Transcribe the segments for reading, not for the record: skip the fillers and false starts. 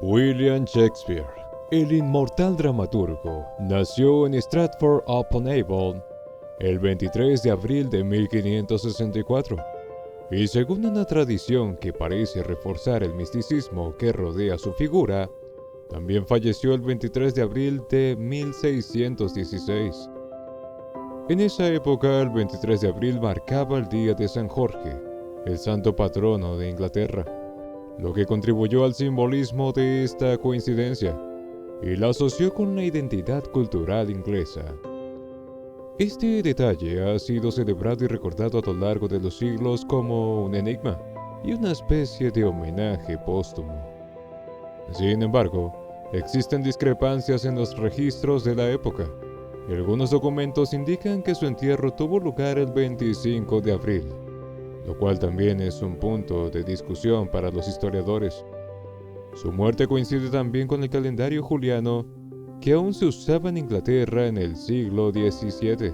William Shakespeare, el inmortal dramaturgo, nació en Stratford-upon-Avon el 23 de abril de 1564, y según una tradición que parece reforzar el misticismo que rodea su figura, también falleció el 23 de abril de 1616. En esa época, el 23 de abril marcaba el día de San Jorge, el santo patrono de Inglaterra, lo que contribuyó al simbolismo de esta coincidencia y la asoció con la identidad cultural inglesa. Este detalle ha sido celebrado y recordado a lo largo de los siglos como un enigma y una especie de homenaje póstumo. Sin embargo, existen discrepancias en los registros de la época, y algunos documentos indican que su entierro tuvo lugar el 25 de abril, lo cual también es un punto de discusión para los historiadores. Su muerte coincide también con el calendario juliano, que aún se usaba en Inglaterra en el siglo XVII,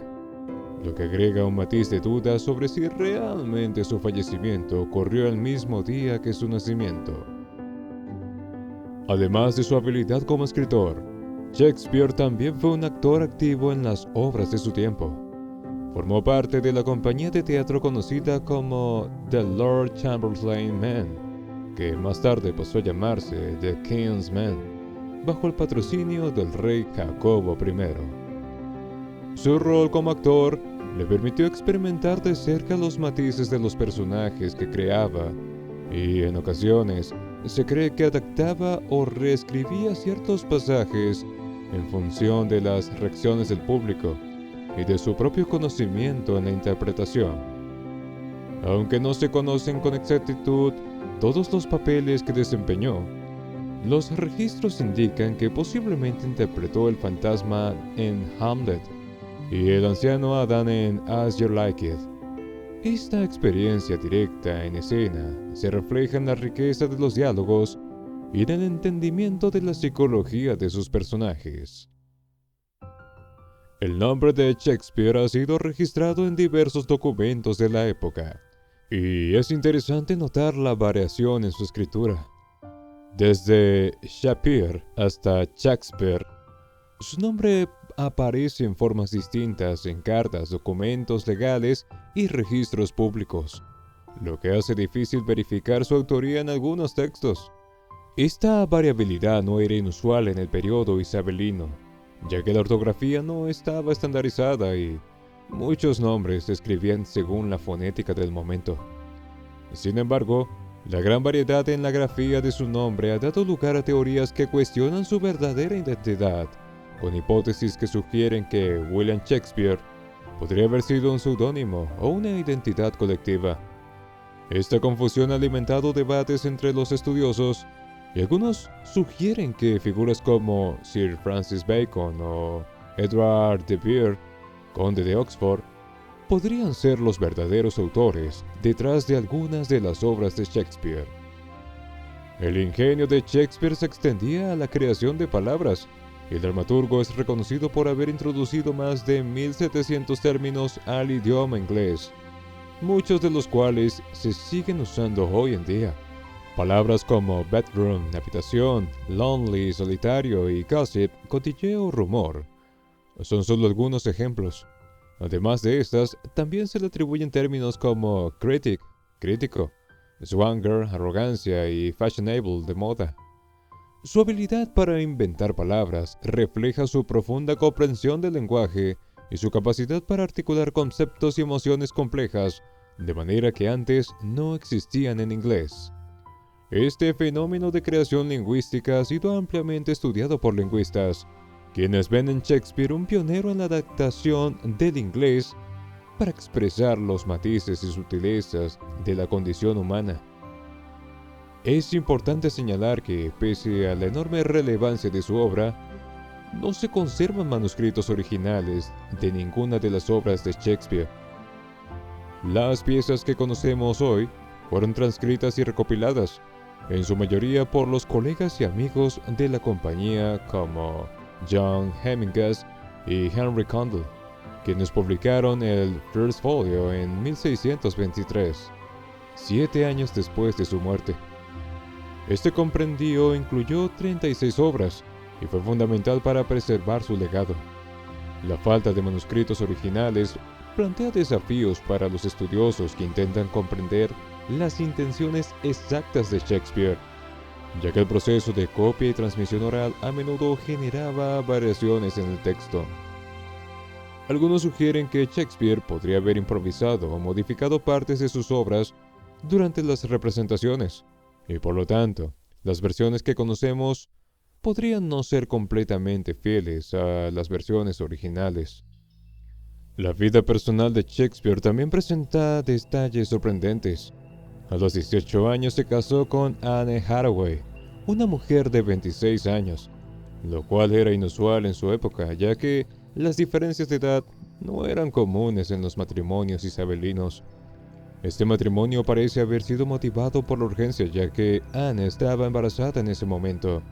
lo que agrega un matiz de duda sobre si realmente su fallecimiento ocurrió el mismo día que su nacimiento. Además de su habilidad como escritor, Shakespeare también fue un actor activo en las obras de su tiempo. Formó parte de la compañía de teatro conocida como The Lord Chamberlain Men, que más tarde pasó a llamarse The King's Men, bajo el patrocinio del rey Jacobo I. Su rol como actor le permitió experimentar de cerca los matices de los personajes que creaba, y en ocasiones se cree que adaptaba o reescribía ciertos pasajes en función de las reacciones del público y de su propio conocimiento en la interpretación. Aunque no se conocen con exactitud todos los papeles que desempeñó, los registros indican que posiblemente interpretó el fantasma en Hamlet y el anciano Adán en As You Like It. Esta experiencia directa en escena se refleja en la riqueza de los diálogos y en el entendimiento de la psicología de sus personajes. El nombre de Shakespeare ha sido registrado en diversos documentos de la época, y es interesante notar la variación en su escritura. Desde Shakespeare hasta Shakespeare, su nombre aparece en formas distintas en cartas, documentos legales y registros públicos, lo que hace difícil verificar su autoría en algunos textos. Esta variabilidad no era inusual en el periodo isabelino, ya que la ortografía no estaba estandarizada y muchos nombres se escribían según la fonética del momento. Sin embargo, la gran variedad en la grafía de su nombre ha dado lugar a teorías que cuestionan su verdadera identidad, con hipótesis que sugieren que William Shakespeare podría haber sido un seudónimo o una identidad colectiva. Esta confusión ha alimentado debates entre los estudiosos, y algunos sugieren que figuras como Sir Francis Bacon o Edward de Vere, conde de Oxford, podrían ser los verdaderos autores detrás de algunas de las obras de Shakespeare. El ingenio de Shakespeare se extendía a la creación de palabras, y el dramaturgo es reconocido por haber introducido más de 1700 términos al idioma inglés, muchos de los cuales se siguen usando hoy en día. Palabras como bedroom, habitación, lonely, solitario y gossip, cotilleo o rumor, son solo algunos ejemplos. Además de estas, también se le atribuyen términos como critic, crítico, swanger, arrogancia y fashionable, de moda. Su habilidad para inventar palabras refleja su profunda comprensión del lenguaje y su capacidad para articular conceptos y emociones complejas, de manera que antes no existían en inglés. Este fenómeno de creación lingüística ha sido ampliamente estudiado por lingüistas, quienes ven en Shakespeare un pionero en la adaptación del inglés para expresar los matices y sutilezas de la condición humana. Es importante señalar que, pese a la enorme relevancia de su obra, no se conservan manuscritos originales de ninguna de las obras de Shakespeare. Las piezas que conocemos hoy fueron transcritas y recopiladas, en su mayoría por los colegas y amigos de la compañía como John Hemingway y Henry Condell, quienes publicaron el First Folio en 1623, 7 años después de su muerte. Este comprendió e incluyó 36 obras y fue fundamental para preservar su legado. La falta de manuscritos originales plantea desafíos para los estudiosos que intentan comprender las intenciones exactas de Shakespeare, ya que el proceso de copia y transmisión oral a menudo generaba variaciones en el texto. Algunos sugieren que Shakespeare podría haber improvisado o modificado partes de sus obras durante las representaciones, y por lo tanto, las versiones que conocemos podrían no ser completamente fieles a las versiones originales. La vida personal de Shakespeare también presenta detalles sorprendentes. A los 18 años se casó con Anne Hathaway, una mujer de 26 años, lo cual era inusual en su época, ya que las diferencias de edad no eran comunes en los matrimonios isabelinos. Este matrimonio parece haber sido motivado por la urgencia, ya que Anne estaba embarazada en ese momento.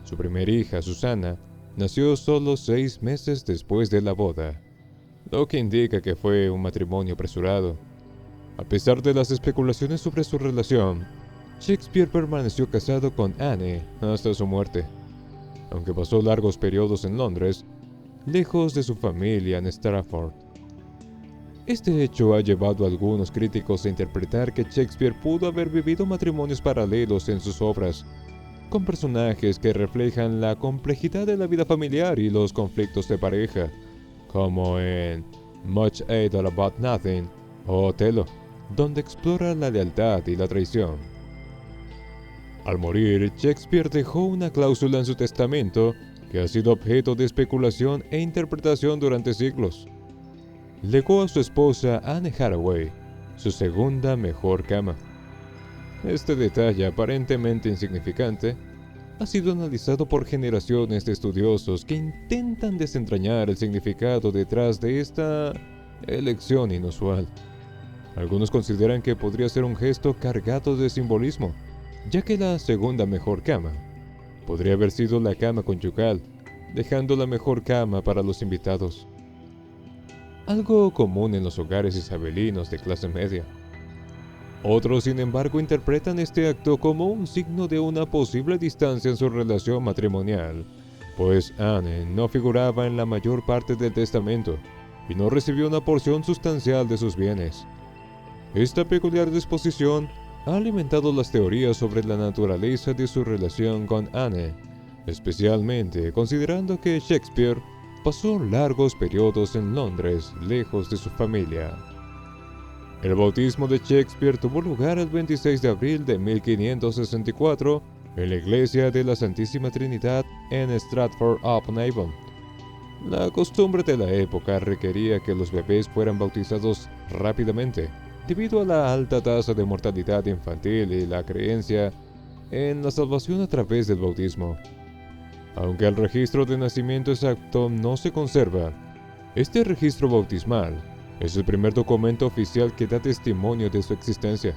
Su primera hija, Susana, nació solo 6 meses después de la boda, lo que indica que fue un matrimonio apresurado. A pesar de las especulaciones sobre su relación, Shakespeare permaneció casado con Anne hasta su muerte, aunque pasó largos periodos en Londres, lejos de su familia en Stratford. Este hecho ha llevado a algunos críticos a interpretar que Shakespeare pudo haber vivido matrimonios paralelos en sus obras, con personajes que reflejan la complejidad de la vida familiar y los conflictos de pareja, como en Much Ado About Nothing o Otelo, donde explora la lealtad y la traición. Al morir, Shakespeare dejó una cláusula en su testamento que ha sido objeto de especulación e interpretación durante siglos. Legó a su esposa Anne Hathaway su segunda mejor cama. Este detalle, aparentemente insignificante, ha sido analizado por generaciones de estudiosos que intentan desentrañar el significado detrás de esta elección inusual. Algunos consideran que podría ser un gesto cargado de simbolismo, ya que la segunda mejor cama podría haber sido la cama conyugal, dejando la mejor cama para los invitados. Algo común en los hogares isabelinos de clase media. Otros, sin embargo, interpretan este acto como un signo de una posible distancia en su relación matrimonial, pues Anne no figuraba en la mayor parte del testamento y no recibió una porción sustancial de sus bienes. Esta peculiar disposición ha alimentado las teorías sobre la naturaleza de su relación con Anne, especialmente considerando que Shakespeare pasó largos periodos en Londres, lejos de su familia. El bautismo de Shakespeare tuvo lugar el 26 de abril de 1564 en la iglesia de la Santísima Trinidad en Stratford-upon-Avon. La costumbre de la época requería que los bebés fueran bautizados rápidamente, debido a la alta tasa de mortalidad infantil y la creencia en la salvación a través del bautismo. Aunque el registro de nacimiento exacto no se conserva, este registro bautismal es el primer documento oficial que da testimonio de su existencia.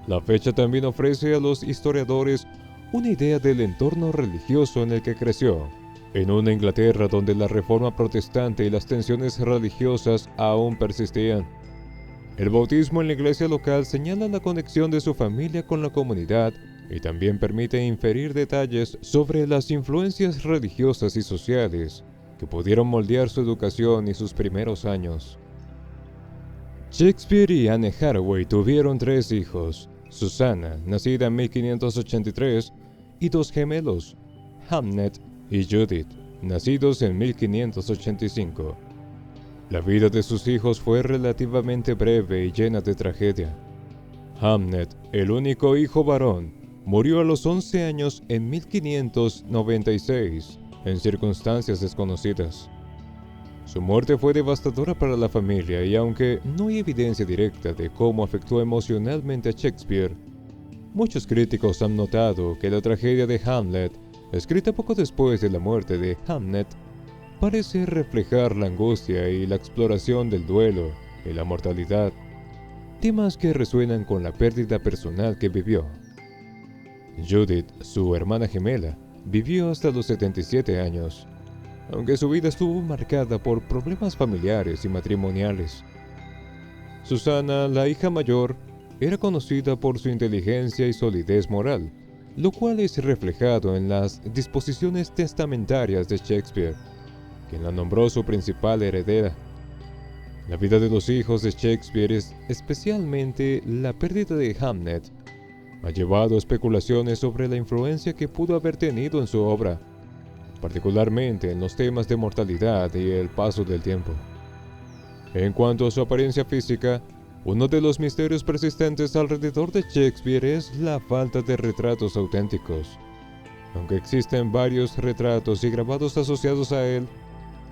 La fecha también ofrece a los historiadores una idea del entorno religioso en el que creció, en una Inglaterra donde la reforma protestante y las tensiones religiosas aún persistían. El bautismo en la iglesia local señala la conexión de su familia con la comunidad y también permite inferir detalles sobre las influencias religiosas y sociales que pudieron moldear su educación y sus primeros años. Shakespeare y Anne Hathaway tuvieron 3 hijos: Susana, nacida en 1583, y 2 gemelos, Hamnet y Judith, nacidos en 1585. La vida de sus hijos fue relativamente breve y llena de tragedia. Hamnet, el único hijo varón, murió a los 11 años en 1596, en circunstancias desconocidas. Su muerte fue devastadora para la familia y aunque no hay evidencia directa de cómo afectó emocionalmente a Shakespeare, muchos críticos han notado que la tragedia de Hamlet, escrita poco después de la muerte de Hamnet, parece reflejar la angustia y la exploración del duelo y la mortalidad, temas que resuenan con la pérdida personal que vivió. Judith, su hermana gemela, vivió hasta los 77 años, aunque su vida estuvo marcada por problemas familiares y matrimoniales. Susana, la hija mayor, era conocida por su inteligencia y solidez moral, lo cual es reflejado en las disposiciones testamentarias de Shakespeare, quien la nombró su principal heredera. La vida de los hijos de Shakespeare, especialmente la pérdida de Hamlet, ha llevado a especulaciones sobre la influencia que pudo haber tenido en su obra, particularmente en los temas de mortalidad y el paso del tiempo. En cuanto a su apariencia física, uno de los misterios persistentes alrededor de Shakespeare es la falta de retratos auténticos. Aunque existen varios retratos y grabados asociados a él,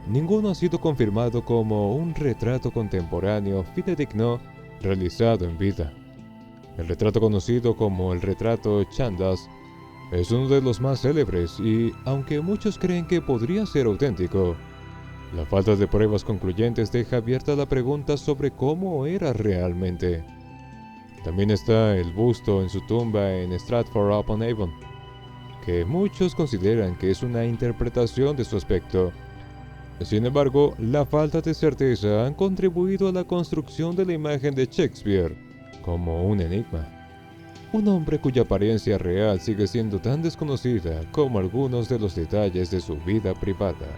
ninguno ha sido confirmado como un retrato contemporáneo fidedigno realizado en vida. El retrato conocido como el retrato Chandos es uno de los más célebres y, aunque muchos creen que podría ser auténtico, la falta de pruebas concluyentes deja abierta la pregunta sobre cómo era realmente. También está el busto en su tumba en Stratford-upon-Avon, que muchos consideran que es una interpretación de su aspecto. Sin embargo, la falta de certeza ha contribuido a la construcción de la imagen de Shakespeare como un enigma. Un hombre cuya apariencia real sigue siendo tan desconocida como algunos de los detalles de su vida privada.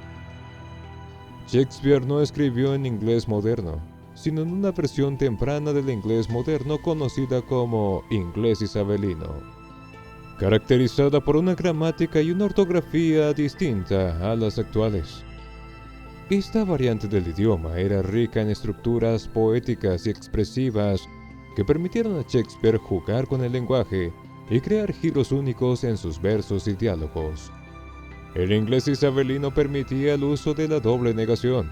Shakespeare no escribió en inglés moderno, sino en una versión temprana del inglés moderno conocida como inglés isabelino, caracterizada por una gramática y una ortografía distinta a las actuales. Esta variante del idioma era rica en estructuras poéticas y expresivas que permitieron a Shakespeare jugar con el lenguaje y crear giros únicos en sus versos y diálogos. El inglés isabelino permitía el uso de la doble negación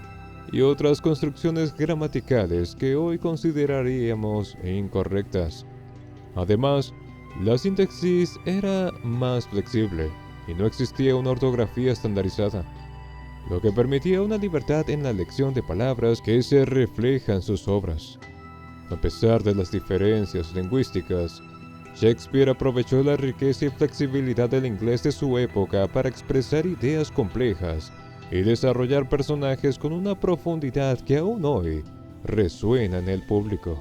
y otras construcciones gramaticales que hoy consideraríamos incorrectas. Además, la sintaxis era más flexible y no existía una ortografía estandarizada, lo que permitía una libertad en la elección de palabras que se refleja en sus obras. A pesar de las diferencias lingüísticas, Shakespeare aprovechó la riqueza y flexibilidad del inglés de su época para expresar ideas complejas y desarrollar personajes con una profundidad que aún hoy resuena en el público.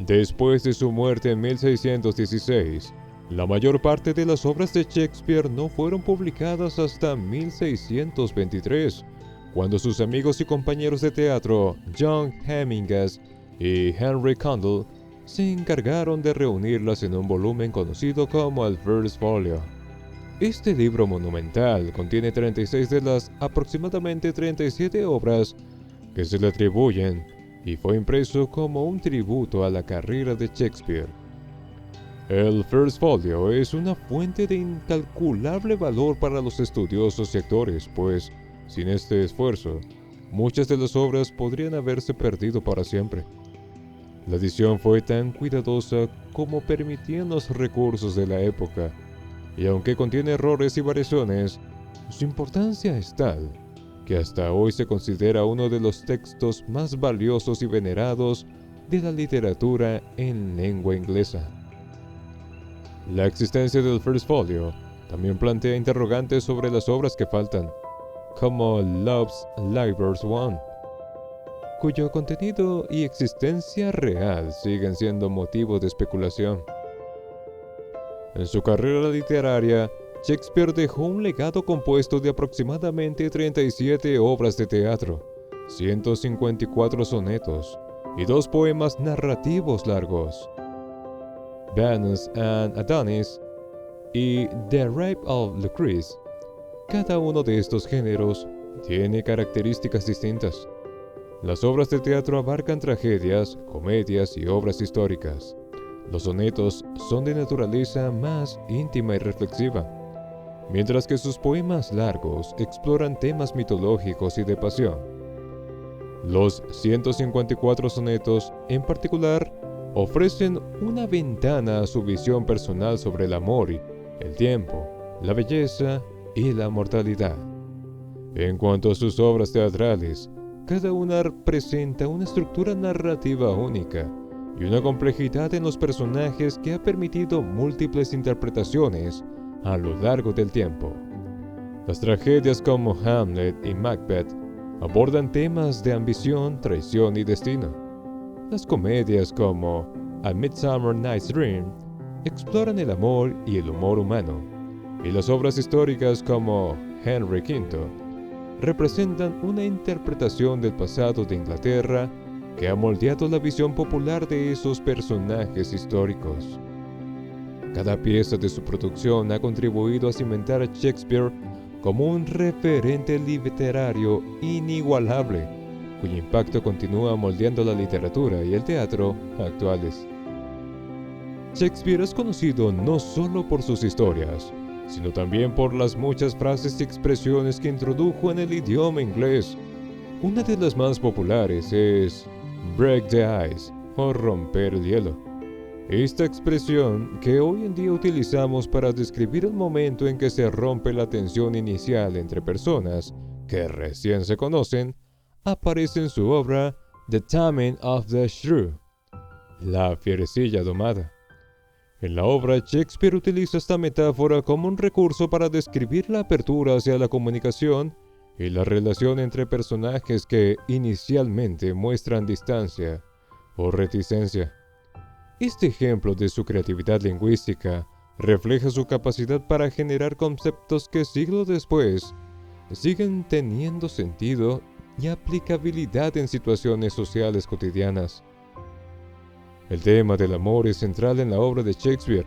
Después de su muerte en 1616, la mayor parte de las obras de Shakespeare no fueron publicadas hasta 1623, cuando sus amigos y compañeros de teatro John Hemingway y Henry Condell se encargaron de reunirlas en un volumen conocido como el First Folio. Este libro monumental contiene 36 de las aproximadamente 37 obras que se le atribuyen y fue impreso como un tributo a la carrera de Shakespeare. El First Folio es una fuente de incalculable valor para los estudiosos y actores, pues, sin este esfuerzo, muchas de las obras podrían haberse perdido para siempre. La edición fue tan cuidadosa como permitían los recursos de la época, y aunque contiene errores y variaciones, su importancia es tal que hasta hoy se considera uno de los textos más valiosos y venerados de la literatura en lengua inglesa. La existencia del First Folio también plantea interrogantes sobre las obras que faltan, como Love's Labour's Won, cuyo contenido y existencia real siguen siendo motivo de especulación. En su carrera literaria, Shakespeare dejó un legado compuesto de aproximadamente 37 obras de teatro, 154 sonetos y 2 poemas narrativos largos, Venus and Adonis y The Rape of Lucrece. Cada uno de estos géneros tiene características distintas. Las obras de teatro abarcan tragedias, comedias y obras históricas. Los sonetos son de naturaleza más íntima y reflexiva, mientras que sus poemas largos exploran temas mitológicos y de pasión. Los 154 sonetos, en particular, ofrecen una ventana a su visión personal sobre el amor, el tiempo, la belleza y la mortalidad. En cuanto a sus obras teatrales, cada una presenta una estructura narrativa única y una complejidad en los personajes que ha permitido múltiples interpretaciones a lo largo del tiempo. Las tragedias como Hamlet y Macbeth abordan temas de ambición, traición y destino. Las comedias como A Midsummer Night's Dream exploran el amor y el humor humano, y las obras históricas como Henry V representan una interpretación del pasado de Inglaterra que ha moldeado la visión popular de esos personajes históricos. Cada pieza de su producción ha contribuido a cimentar a Shakespeare como un referente literario inigualable, cuyo impacto continúa moldeando la literatura y el teatro actuales. Shakespeare es conocido no solo por sus historias, sino también por las muchas frases y expresiones que introdujo en el idioma inglés. Una de las más populares es "break the ice" o romper el hielo. Esta expresión, que hoy en día utilizamos para describir el momento en que se rompe la tensión inicial entre personas que recién se conocen, aparece en su obra The Taming of the Shrew, la fierecilla domada. En la obra, Shakespeare utiliza esta metáfora como un recurso para describir la apertura hacia la comunicación y la relación entre personajes que inicialmente muestran distancia o reticencia. Este ejemplo de su creatividad lingüística refleja su capacidad para generar conceptos que siglos después siguen teniendo sentido y aplicabilidad en situaciones sociales cotidianas. El tema del amor es central en la obra de Shakespeare,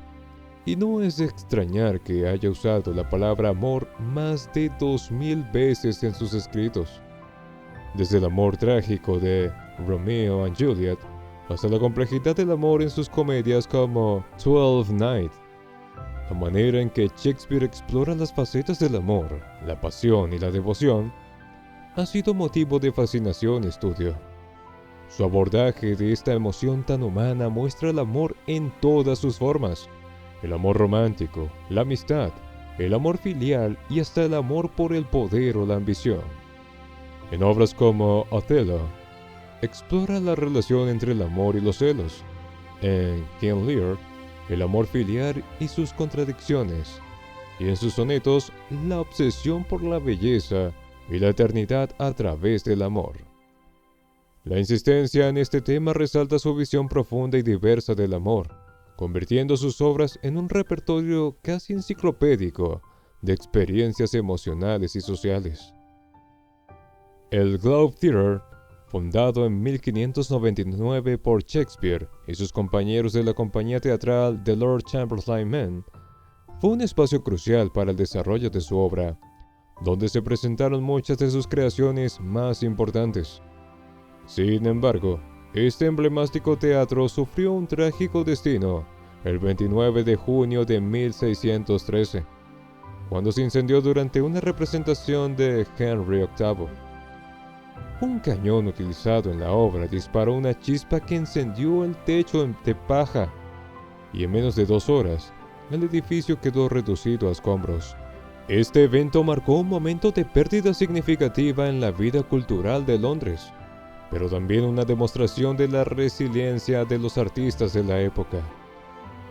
y no es de extrañar que haya usado la palabra amor más de 2000 veces en sus escritos. Desde el amor trágico de Romeo and Juliet hasta la complejidad del amor en sus comedias como Twelfth Night. La manera en que Shakespeare explora las facetas del amor, la pasión y la devoción ha sido motivo de fascinación y estudio. Su abordaje de esta emoción tan humana muestra el amor en todas sus formas: el amor romántico, la amistad, el amor filial y hasta el amor por el poder o la ambición. En obras como Othello, explora la relación entre el amor y los celos. En King Lear, el amor filial y sus contradicciones. Y en sus sonetos, la obsesión por la belleza y la eternidad a través del amor. La insistencia en este tema resalta su visión profunda y diversa del amor, convirtiendo sus obras en un repertorio casi enciclopédico de experiencias emocionales y sociales. El Globe Theatre, fundado en 1599 por Shakespeare y sus compañeros de la compañía teatral The Lord Chamberlain Men, fue un espacio crucial para el desarrollo de su obra, donde se presentaron muchas de sus creaciones más importantes. Sin embargo, este emblemático teatro sufrió un trágico destino el 29 de junio de 1613, cuando se incendió durante una representación de Henry VIII. Un cañón utilizado en la obra disparó una chispa que encendió el techo de paja, y en menos de 2 horas, el edificio quedó reducido a escombros. Este evento marcó un momento de pérdida significativa en la vida cultural de Londres, pero también una demostración de la resiliencia de los artistas de la época,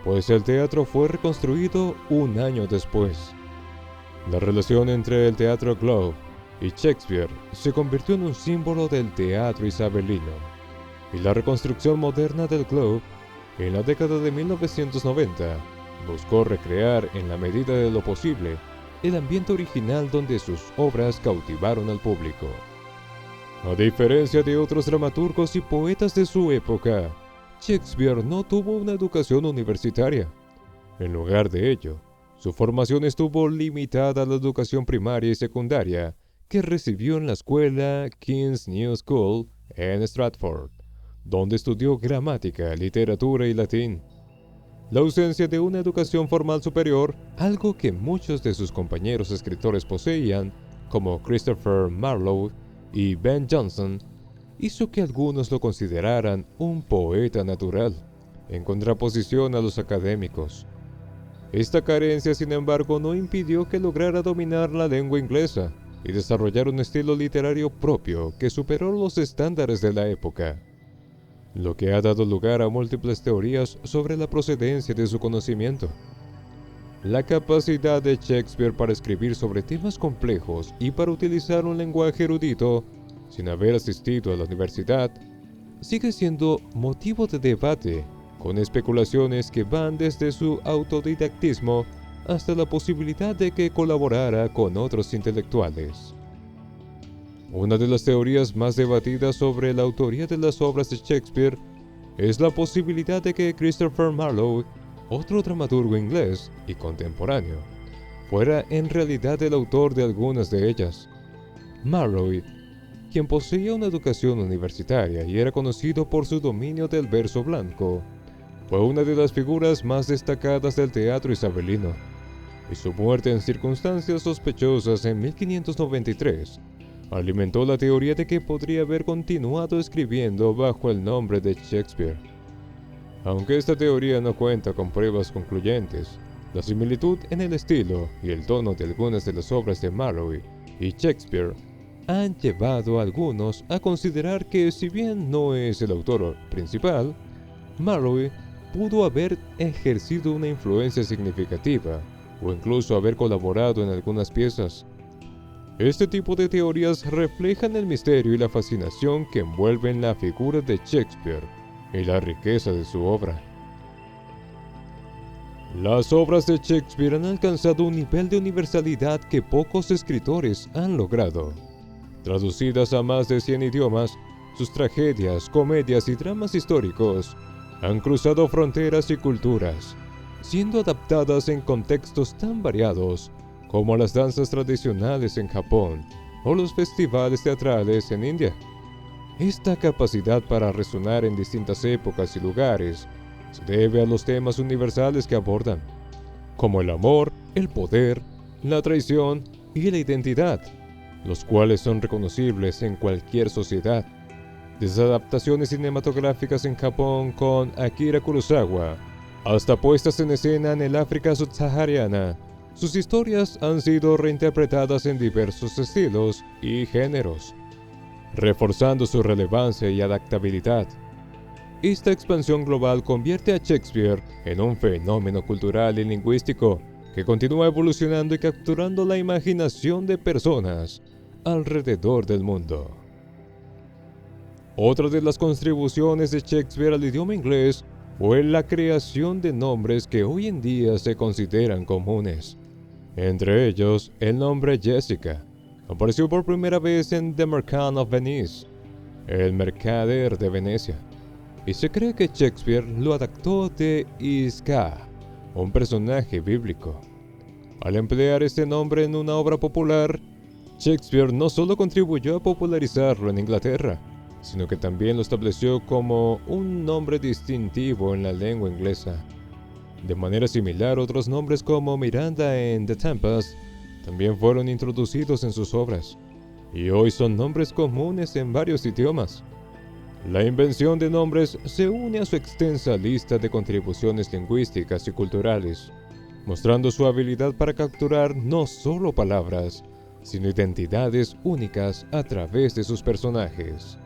pues el teatro fue reconstruido un año después. La relación entre el Teatro Globe y Shakespeare se convirtió en un símbolo del teatro isabelino, y la reconstrucción moderna del Globe, en la década de 1990, buscó recrear en la medida de lo posible el ambiente original donde sus obras cautivaron al público. A diferencia de otros dramaturgos y poetas de su época, Shakespeare no tuvo una educación universitaria. En lugar de ello, su formación estuvo limitada a la educación primaria y secundaria que recibió en la escuela King's New School en Stratford, donde estudió gramática, literatura y latín. La ausencia de una educación formal superior, algo que muchos de sus compañeros escritores poseían, como Christopher Marlowe y Ben Jonson, hizo que algunos lo consideraran un poeta natural, en contraposición a los académicos. Esta carencia, sin embargo, no impidió que lograra dominar la lengua inglesa y desarrollar un estilo literario propio que superó los estándares de la época, lo que ha dado lugar a múltiples teorías sobre la procedencia de su conocimiento. La capacidad de Shakespeare para escribir sobre temas complejos y para utilizar un lenguaje erudito, sin haber asistido a la universidad, sigue siendo motivo de debate con especulaciones que van desde su autodidactismo hasta la posibilidad de que colaborara con otros intelectuales. Una de las teorías más debatidas sobre la autoría de las obras de Shakespeare es la posibilidad de que Christopher Marlowe, otro dramaturgo inglés y contemporáneo, fuera en realidad el autor de algunas de ellas. Marlowe, quien poseía una educación universitaria y era conocido por su dominio del verso blanco, fue una de las figuras más destacadas del teatro isabelino, y su muerte en circunstancias sospechosas en 1593 alimentó la teoría de que podría haber continuado escribiendo bajo el nombre de Shakespeare. Aunque esta teoría no cuenta con pruebas concluyentes, la similitud en el estilo y el tono de algunas de las obras de Marlowe y Shakespeare han llevado a algunos a considerar que, si bien no es el autor principal, Marlowe pudo haber ejercido una influencia significativa o incluso haber colaborado en algunas piezas. Este tipo de teorías reflejan el misterio y la fascinación que envuelven la figura de Shakespeare y la riqueza de su obra. Las obras de Shakespeare han alcanzado un nivel de universalidad que pocos escritores han logrado. Traducidas a más de 100 idiomas, sus tragedias, comedias y dramas históricos han cruzado fronteras y culturas, siendo adaptadas en contextos tan variados como las danzas tradicionales en Japón o los festivales teatrales en India. Esta capacidad para resonar en distintas épocas y lugares se debe a los temas universales que abordan, como el amor, el poder, la traición y la identidad, los cuales son reconocibles en cualquier sociedad. Desde adaptaciones cinematográficas en Japón con Akira Kurosawa, hasta puestas en escena en el África subsahariana, sus historias han sido reinterpretadas en diversos estilos y géneros, reforzando su relevancia y adaptabilidad. Esta expansión global convierte a Shakespeare en un fenómeno cultural y lingüístico que continúa evolucionando y capturando la imaginación de personas alrededor del mundo. Otra de las contribuciones de Shakespeare al idioma inglés fue la creación de nombres que hoy en día se consideran comunes. Entre ellos, el nombre Jessica apareció por primera vez en The Merchant of Venice, el mercader de Venecia, y se cree que Shakespeare lo adaptó de Isca, un personaje bíblico. Al emplear este nombre en una obra popular, Shakespeare no solo contribuyó a popularizarlo en Inglaterra, sino que también lo estableció como un nombre distintivo en la lengua inglesa. De manera similar, otros nombres como Miranda en The Tempest también fueron introducidos en sus obras, y hoy son nombres comunes en varios idiomas. La invención de nombres se une a su extensa lista de contribuciones lingüísticas y culturales, mostrando su habilidad para capturar no solo palabras, sino identidades únicas a través de sus personajes.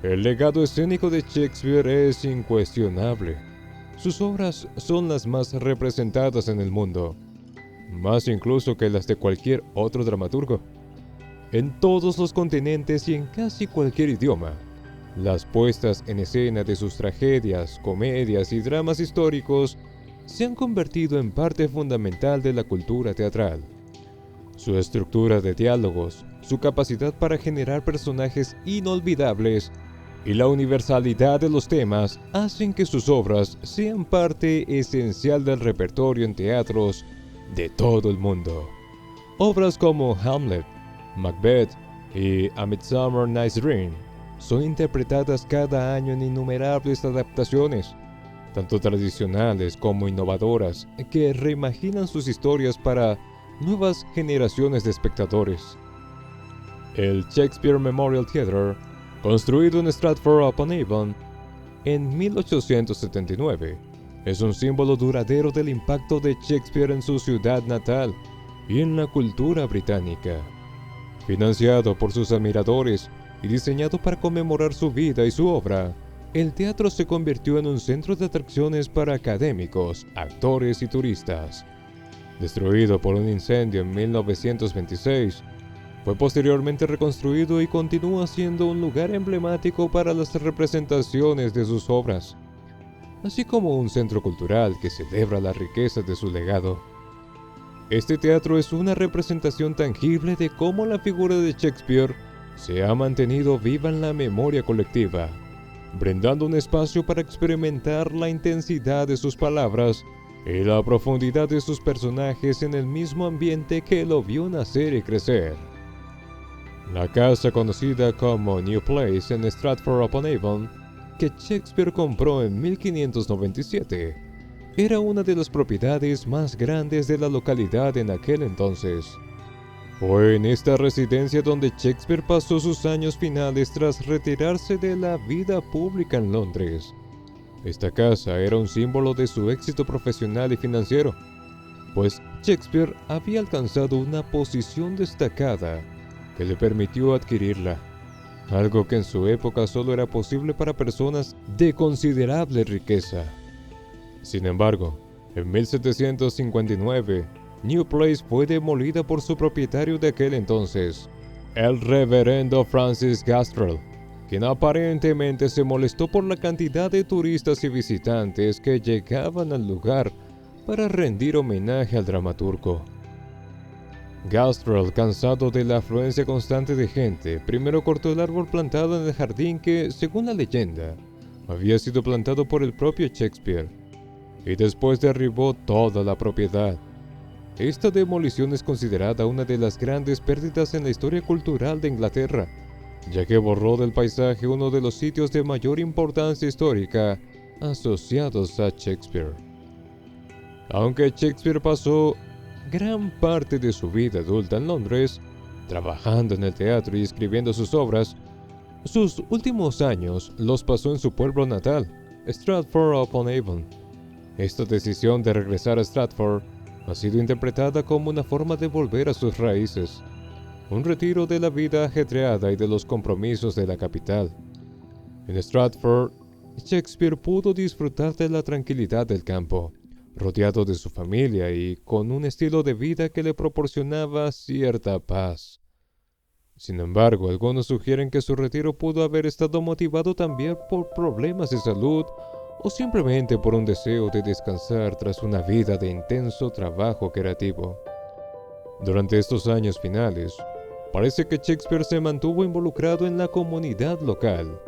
El legado escénico de Shakespeare es incuestionable. Sus obras son las más representadas en el mundo, más incluso que las de cualquier otro dramaturgo. En todos los continentes y en casi cualquier idioma, las puestas en escena de sus tragedias, comedias y dramas históricos se han convertido en parte fundamental de la cultura teatral. Su estructura de diálogos, su capacidad para generar personajes inolvidables y la universalidad de los temas hacen que sus obras sean parte esencial del repertorio en teatros de todo el mundo. Obras como Hamlet, Macbeth y A Midsummer Night's Dream son interpretadas cada año en innumerables adaptaciones, tanto tradicionales como innovadoras, que reimaginan sus historias para nuevas generaciones de espectadores. El Shakespeare Memorial Theatre, construido en Stratford-upon-Avon en 1879, es un símbolo duradero del impacto de Shakespeare en su ciudad natal y en la cultura británica. Financiado por sus admiradores y diseñado para conmemorar su vida y su obra, el teatro se convirtió en un centro de atracciones para académicos, actores y turistas. Destruido por un incendio en 1926, fue posteriormente reconstruido y continúa siendo un lugar emblemático para las representaciones de sus obras. así como un centro cultural que celebra la riqueza de su legado. Este teatro es una representación tangible de cómo la figura de Shakespeare se ha mantenido viva en la memoria colectiva, brindando un espacio para experimentar la intensidad de sus palabras y la profundidad de sus personajes en el mismo ambiente que lo vio nacer y crecer. La casa conocida como New Place en Stratford-upon-Avon, que Shakespeare compró en 1597, era una de las propiedades más grandes de la localidad en aquel entonces. Fue en esta residencia donde Shakespeare pasó sus años finales tras retirarse de la vida pública en Londres. Esta casa era un símbolo de su éxito profesional y financiero, pues Shakespeare había alcanzado una posición destacada que le permitió adquirirla, algo que en su época solo era posible para personas de considerable riqueza. Sin embargo, en 1759, New Place fue demolida por su propietario de aquel entonces, el reverendo Francis Gastrell, quien aparentemente se molestó por la cantidad de turistas y visitantes que llegaban al lugar para rendir homenaje al dramaturgo. Gastrell, cansado de la afluencia constante de gente, primero cortó el árbol plantado en el jardín que, según la leyenda, había sido plantado por el propio Shakespeare, y después derribó toda la propiedad. Esta demolición es considerada una de las grandes pérdidas en la historia cultural de Inglaterra, ya que borró del paisaje uno de los sitios de mayor importancia histórica asociados a Shakespeare. Aunque Shakespeare pasó gran parte de su vida adulta en Londres, trabajando en el teatro y escribiendo sus obras, sus últimos años los pasó en su pueblo natal, Stratford-upon-Avon. Esta decisión de regresar a Stratford ha sido interpretada como una forma de volver a sus raíces, un retiro de la vida ajetreada y de los compromisos de la capital. En Stratford, Shakespeare pudo disfrutar de la tranquilidad del campo, rodeado de su familia y con un estilo de vida que le proporcionaba cierta paz. Sin embargo, algunos sugieren que su retiro pudo haber estado motivado también por problemas de salud o simplemente por un deseo de descansar tras una vida de intenso trabajo creativo. Durante estos años finales, parece que Shakespeare se mantuvo involucrado en la comunidad local,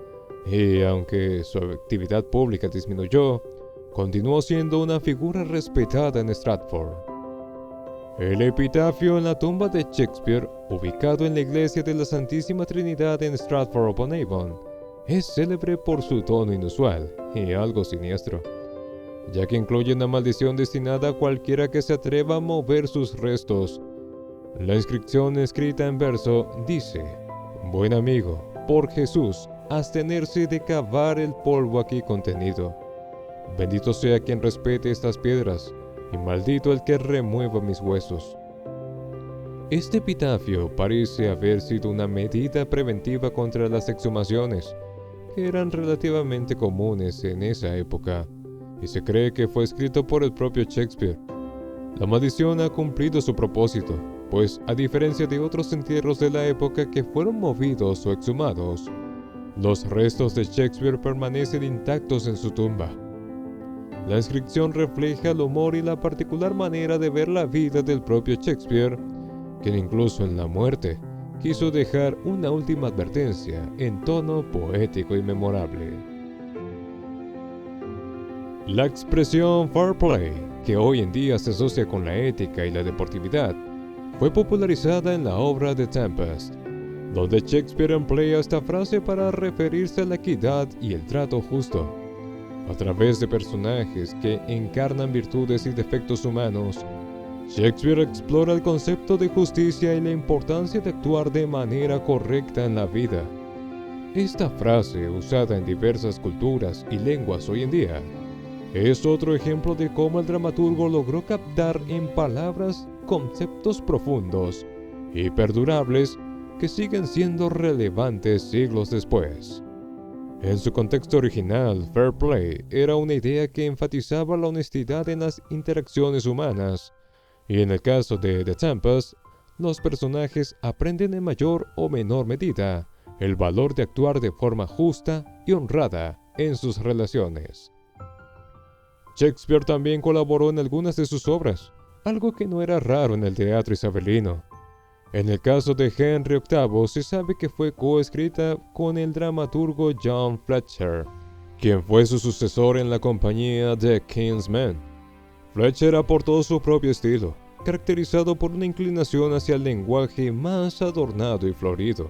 y aunque su actividad pública disminuyó, continuó siendo una figura respetada en Stratford. El epitafio en la tumba de Shakespeare, ubicado en la iglesia de la Santísima Trinidad en Stratford-upon-Avon, es célebre por su tono inusual y algo siniestro, ya que incluye una maldición destinada a cualquiera que se atreva a mover sus restos. La inscripción escrita en verso dice: «Buen amigo, por Jesús, abstenerse de cavar el polvo aquí contenido. Bendito sea quien respete estas piedras, y maldito el que remueva mis huesos». Este epitafio parece haber sido una medida preventiva contra las exhumaciones, que eran relativamente comunes en esa época, y se cree que fue escrito por el propio Shakespeare. La maldición ha cumplido su propósito, pues a diferencia de otros entierros de la época que fueron movidos o exhumados, los restos de Shakespeare permanecen intactos en su tumba. La inscripción refleja el humor y la particular manera de ver la vida del propio Shakespeare, quien incluso en la muerte quiso dejar una última advertencia en tono poético y memorable. La expresión fair play, que hoy en día se asocia con la ética y la deportividad, fue popularizada en la obra The Tempest, donde Shakespeare emplea esta frase para referirse a la equidad y el trato justo. A través de personajes que encarnan virtudes y defectos humanos, Shakespeare explora el concepto de justicia y la importancia de actuar de manera correcta en la vida. Esta frase, usada en diversas culturas y lenguas hoy en día, es otro ejemplo de cómo el dramaturgo logró captar en palabras conceptos profundos y perdurables que siguen siendo relevantes siglos después. En su contexto original, fair play era una idea que enfatizaba la honestidad en las interacciones humanas, y en el caso de The Tempest, los personajes aprenden en mayor o menor medida el valor de actuar de forma justa y honrada en sus relaciones. Shakespeare también colaboró en algunas de sus obras, algo que no era raro en el teatro isabelino. En el caso de Henry VIII se sabe que fue coescrita con el dramaturgo John Fletcher, quien fue su sucesor en la compañía The King's Men. Fletcher aportó su propio estilo, caracterizado por una inclinación hacia el lenguaje más adornado y florido,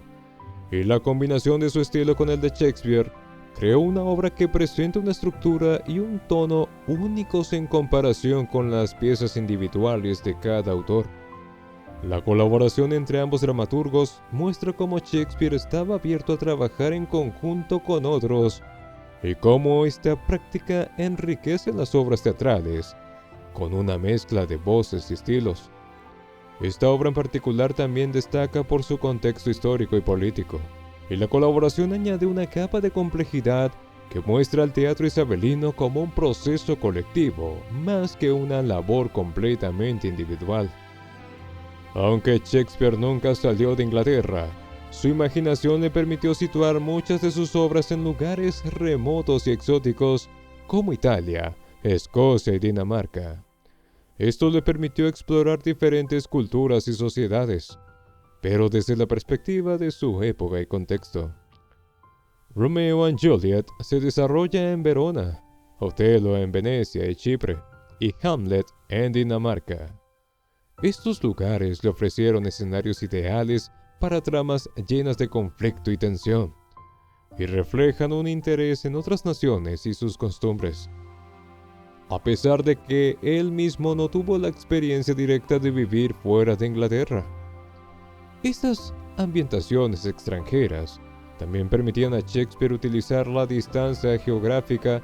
y la combinación de su estilo con el de Shakespeare creó una obra que presenta una estructura y un tono únicos en comparación con las piezas individuales de cada autor. La colaboración entre ambos dramaturgos muestra cómo Shakespeare estaba abierto a trabajar en conjunto con otros y cómo esta práctica enriquece las obras teatrales con una mezcla de voces y estilos. Esta obra en particular también destaca por su contexto histórico y político, y la colaboración añade una capa de complejidad que muestra al teatro isabelino como un proceso colectivo, más que una labor completamente individual. Aunque Shakespeare nunca salió de Inglaterra, su imaginación le permitió situar muchas de sus obras en lugares remotos y exóticos como Italia, Escocia y Dinamarca. Esto le permitió explorar diferentes culturas y sociedades, pero desde la perspectiva de su época y contexto. Romeo and Juliet se desarrolla en Verona, Otelo en Venecia y Chipre, y Hamlet en Dinamarca. Estos lugares le ofrecieron escenarios ideales para tramas llenas de conflicto y tensión, y reflejan un interés en otras naciones y sus costumbres. A pesar de que él mismo no tuvo la experiencia directa de vivir fuera de Inglaterra. Estas ambientaciones extranjeras también permitían a Shakespeare utilizar la distancia geográfica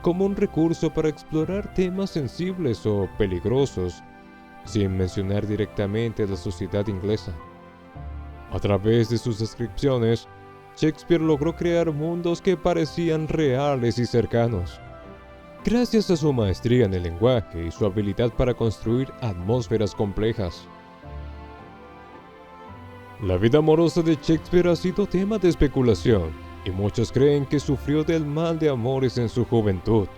como un recurso para explorar temas sensibles o peligrosos, sin mencionar directamente a la sociedad inglesa. A través de sus descripciones, Shakespeare logró crear mundos que parecían reales y cercanos. Gracias a su maestría en el lenguaje y su habilidad para construir atmósferas complejas. La vida amorosa de Shakespeare ha sido tema de especulación, y muchos creen que sufrió del mal de amores en su juventud,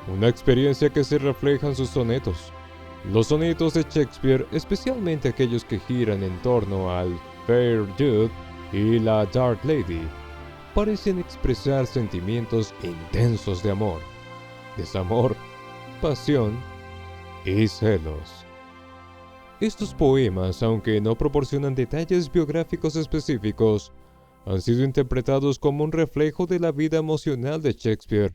una experiencia que se refleja en sus sonetos. Los sonetos de Shakespeare, especialmente aquellos que giran en torno al Fair Youth y la Dark Lady, parecen expresar sentimientos intensos de amor, desamor, pasión y celos. Estos poemas, aunque no proporcionan detalles biográficos específicos, han sido interpretados como un reflejo de la vida emocional de Shakespeare,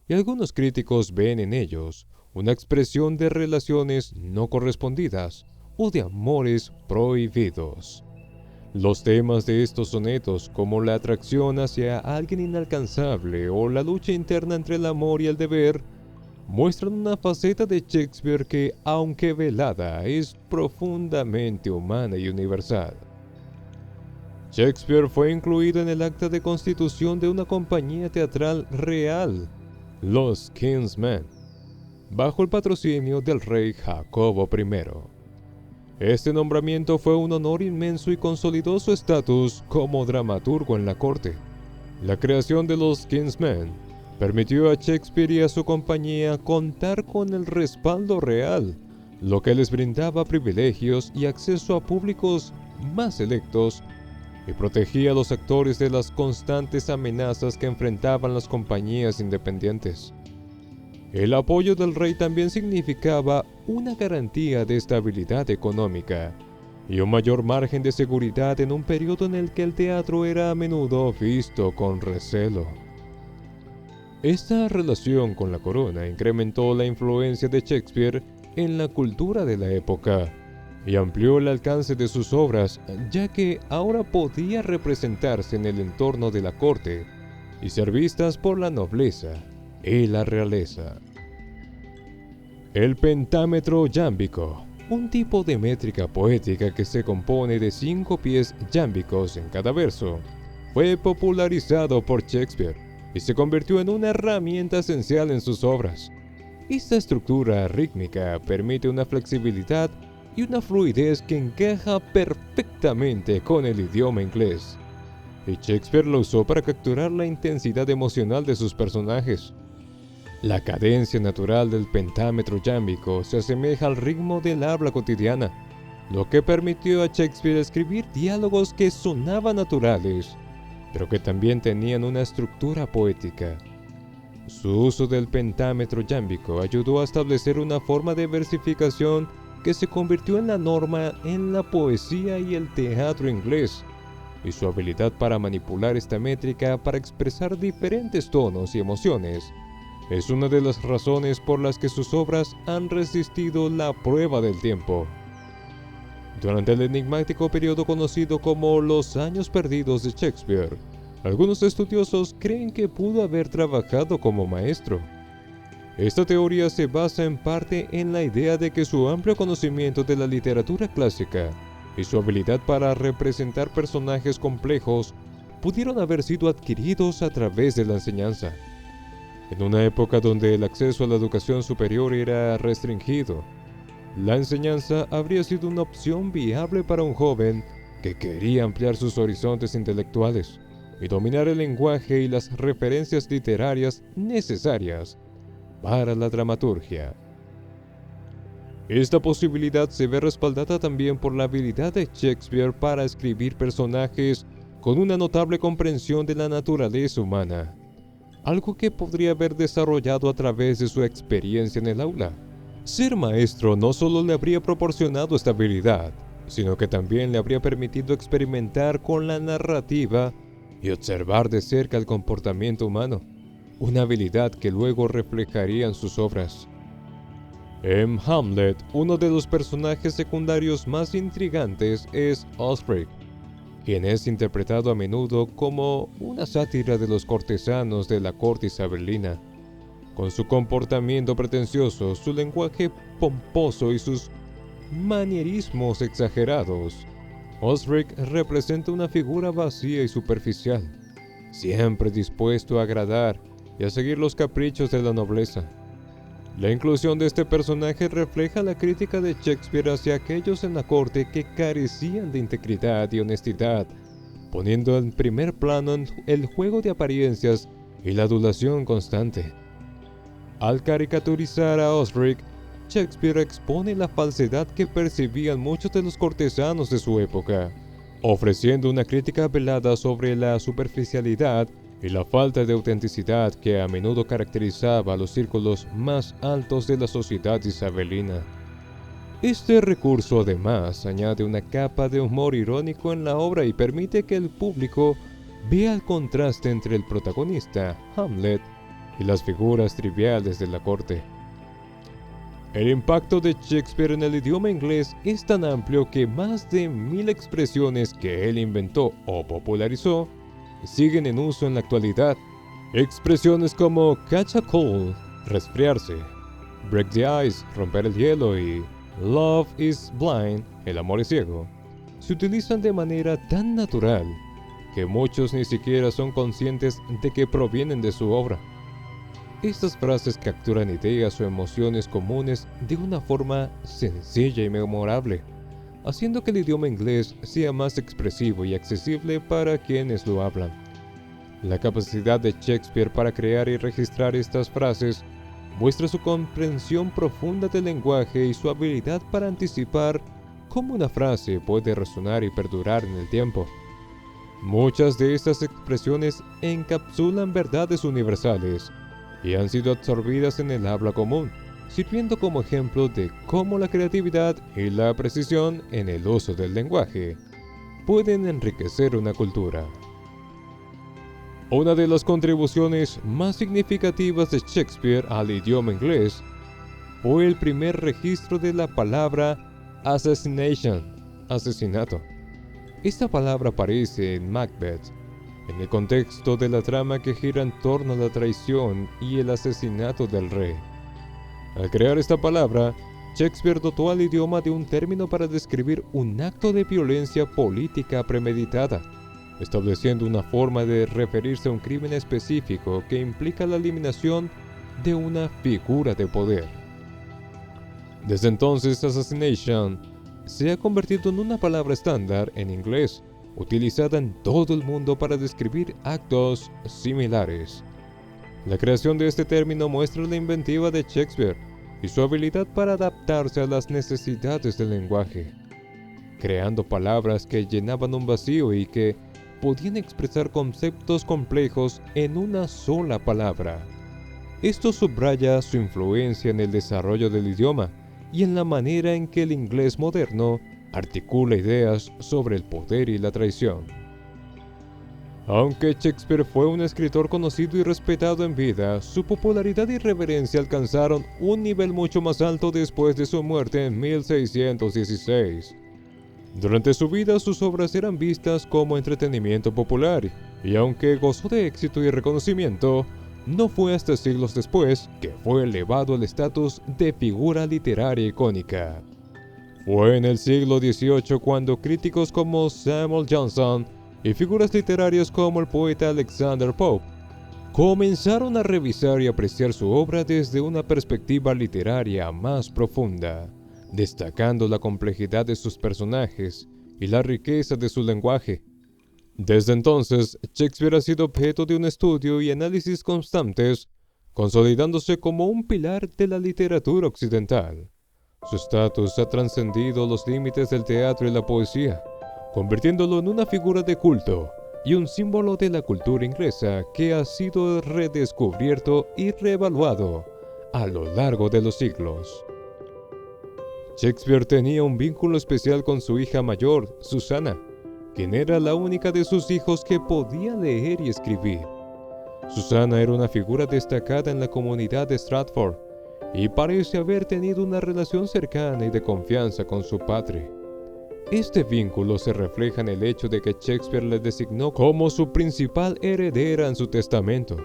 y algunos críticos ven en ellos una expresión de relaciones no correspondidas o de amores prohibidos. Los temas de estos sonetos, como la atracción hacia alguien inalcanzable o la lucha interna entre el amor y el deber, muestran una faceta de Shakespeare que, aunque velada, es profundamente humana y universal. Shakespeare fue incluido en el acta de constitución de una compañía teatral real, los King's Men, bajo el patrocinio del rey Jacobo I. Este nombramiento fue un honor inmenso y consolidó su estatus como dramaturgo en la corte. La creación de los King's Men permitió a Shakespeare y a su compañía contar con el respaldo real, lo que les brindaba privilegios y acceso a públicos más selectos y protegía a los actores de las constantes amenazas que enfrentaban las compañías independientes. El apoyo del rey también significaba una garantía de estabilidad económica y un mayor margen de seguridad en un periodo en el que el teatro era a menudo visto con recelo. Esta relación con la corona incrementó la influencia de Shakespeare en la cultura de la época y amplió el alcance de sus obras, ya que ahora podía representarse en el entorno de la corte y ser vistas por la nobleza y la realeza. El pentámetro yámbico, un tipo de métrica poética que se compone de 5 pies yámbicos en cada verso, fue popularizado por Shakespeare y se convirtió en una herramienta esencial en sus obras. Esta estructura rítmica permite una flexibilidad y una fluidez que encaja perfectamente con el idioma inglés, y Shakespeare lo usó para capturar la intensidad emocional de sus personajes. La cadencia natural del pentámetro yámbico se asemeja al ritmo del habla cotidiana, lo que permitió a Shakespeare escribir diálogos que sonaban naturales, pero que también tenían una estructura poética. Su uso del pentámetro yámbico ayudó a establecer una forma de versificación que se convirtió en la norma en la poesía y el teatro inglés, y su habilidad para manipular esta métrica para expresar diferentes tonos y emociones es una de las razones por las que sus obras han resistido la prueba del tiempo. Durante el enigmático periodo conocido como los Años Perdidos de Shakespeare, algunos estudiosos creen que pudo haber trabajado como maestro. Esta teoría se basa en parte en la idea de que su amplio conocimiento de la literatura clásica y su habilidad para representar personajes complejos pudieron haber sido adquiridos a través de la enseñanza. En una época donde el acceso a la educación superior era restringido, la enseñanza habría sido una opción viable para un joven que quería ampliar sus horizontes intelectuales y dominar el lenguaje y las referencias literarias necesarias para la dramaturgia. Esta posibilidad se ve respaldada también por la habilidad de Shakespeare para escribir personajes con una notable comprensión de la naturaleza humana, algo que podría haber desarrollado a través de su experiencia en el aula. Ser maestro no solo le habría proporcionado esta habilidad, sino que también le habría permitido experimentar con la narrativa y observar de cerca el comportamiento humano, una habilidad que luego reflejaría en sus obras. En Hamlet, uno de los personajes secundarios más intrigantes es Osric, quien es interpretado a menudo como una sátira de los cortesanos de la corte isabelina. Con su comportamiento pretencioso, su lenguaje pomposo y sus manierismos exagerados, Osric representa una figura vacía y superficial, siempre dispuesto a agradar y a seguir los caprichos de la nobleza. La inclusión de este personaje refleja la crítica de Shakespeare hacia aquellos en la corte que carecían de integridad y honestidad, poniendo en primer plano el juego de apariencias y la adulación constante. Al caricaturizar a Osric, Shakespeare expone la falsedad que percibían muchos de los cortesanos de su época, ofreciendo una crítica velada sobre la superficialidad y la falta de autenticidad que a menudo caracterizaba a los círculos más altos de la sociedad isabelina. Este recurso además añade una capa de humor irónico en la obra y permite que el público vea el contraste entre el protagonista, Hamlet, y las figuras triviales de la corte. El impacto de Shakespeare en el idioma inglés es tan amplio que más de 1000 expresiones que él inventó o popularizó siguen en uso en la actualidad. Expresiones como catch a cold, resfriarse, break the ice, romper el hielo y love is blind, el amor es ciego, se utilizan de manera tan natural que muchos ni siquiera son conscientes de que provienen de su obra. Estas frases capturan ideas o emociones comunes de una forma sencilla y memorable, haciendo que el idioma inglés sea más expresivo y accesible para quienes lo hablan. La capacidad de Shakespeare para crear y registrar estas frases muestra su comprensión profunda del lenguaje y su habilidad para anticipar cómo una frase puede resonar y perdurar en el tiempo. Muchas de estas expresiones encapsulan verdades universales y han sido absorbidas en el habla común, sirviendo como ejemplo de cómo la creatividad y la precisión en el uso del lenguaje pueden enriquecer una cultura. Una de las contribuciones más significativas de Shakespeare al idioma inglés fue el primer registro de la palabra assassination, asesinato. Esta palabra aparece en Macbeth, en el contexto de la trama que gira en torno a la traición y el asesinato del rey. Al crear esta palabra, Shakespeare dotó al idioma de un término para describir un acto de violencia política premeditada, estableciendo una forma de referirse a un crimen específico que implica la eliminación de una figura de poder. Desde entonces, assassination se ha convertido en una palabra estándar en inglés, utilizada en todo el mundo para describir actos similares. La creación de este término muestra la inventiva de Shakespeare y su habilidad para adaptarse a las necesidades del lenguaje, creando palabras que llenaban un vacío y que podían expresar conceptos complejos en una sola palabra. Esto subraya su influencia en el desarrollo del idioma y en la manera en que el inglés moderno articula ideas sobre el poder y la traición. Aunque Shakespeare fue un escritor conocido y respetado en vida, su popularidad y reverencia alcanzaron un nivel mucho más alto después de su muerte en 1616. Durante su vida sus obras eran vistas como entretenimiento popular, y aunque gozó de éxito y reconocimiento, no fue hasta siglos después que fue elevado al estatus de figura literaria icónica. Fue en el siglo XVIII cuando críticos como Samuel Johnson y figuras literarias como el poeta Alexander Pope comenzaron a revisar y apreciar su obra desde una perspectiva literaria más profunda, destacando la complejidad de sus personajes y la riqueza de su lenguaje. Desde entonces, Shakespeare ha sido objeto de un estudio y análisis constantes, consolidándose como un pilar de la literatura occidental. Su estatus ha trascendido los límites del teatro y la poesía, convirtiéndolo en una figura de culto y un símbolo de la cultura inglesa que ha sido redescubierto y reevaluado a lo largo de los siglos. Shakespeare tenía un vínculo especial con su hija mayor, Susana, quien era la única de sus hijos que podía leer y escribir. Susana era una figura destacada en la comunidad de Stratford y parece haber tenido una relación cercana y de confianza con su padre. Este vínculo se refleja en el hecho de que Shakespeare le designó como su principal heredera en su testamento,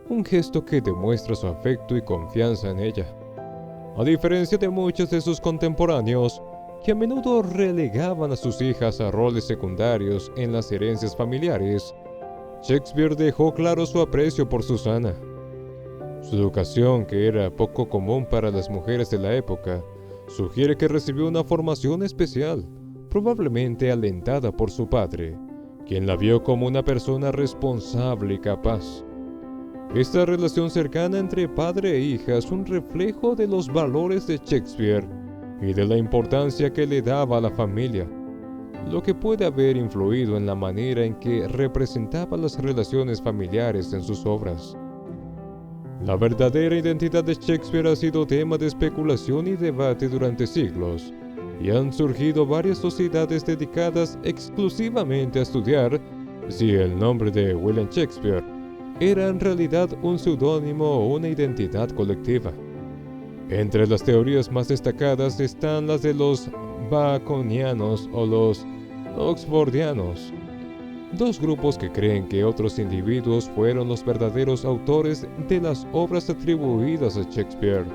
un gesto que demuestra su afecto y confianza en ella. A diferencia de muchos de sus contemporáneos, que a menudo relegaban a sus hijas a roles secundarios en las herencias familiares, Shakespeare dejó claro su aprecio por Susana. Su educación, que era poco común para las mujeres de la época, sugiere que recibió una formación especial, probablemente alentada por su padre, quien la vio como una persona responsable y capaz. Esta relación cercana entre padre e hija es un reflejo de los valores de Shakespeare y de la importancia que le daba a la familia, lo que puede haber influido en la manera en que representaba las relaciones familiares en sus obras. La verdadera identidad de Shakespeare ha sido tema de especulación y debate durante siglos, y han surgido varias sociedades dedicadas exclusivamente a estudiar si el nombre de William Shakespeare era en realidad un seudónimo o una identidad colectiva. Entre las teorías más destacadas están las de los Baconianos o los Oxfordianos, dos grupos que creen que otros individuos fueron los verdaderos autores de las obras atribuidas a Shakespeare.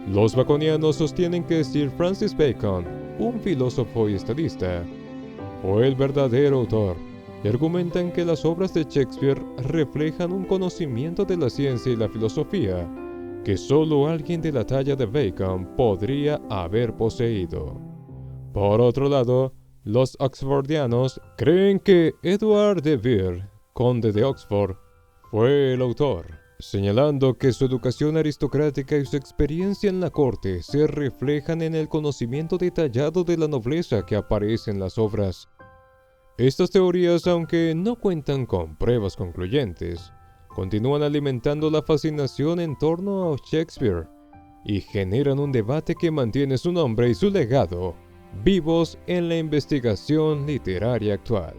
Los Baconianos sostienen que Sir Francis Bacon, un filósofo y estadista, fue el verdadero autor, y argumentan que las obras de Shakespeare reflejan un conocimiento de la ciencia y la filosofía que solo alguien de la talla de Bacon podría haber poseído. Por otro lado, los Oxfordianos creen que Edward de Vere, conde de Oxford, fue el autor, señalando que su educación aristocrática y su experiencia en la corte se reflejan en el conocimiento detallado de la nobleza que aparece en las obras. Estas teorías, aunque no cuentan con pruebas concluyentes, continúan alimentando la fascinación en torno a Shakespeare y generan un debate que mantiene su nombre y su legado vivos en la investigación literaria actual.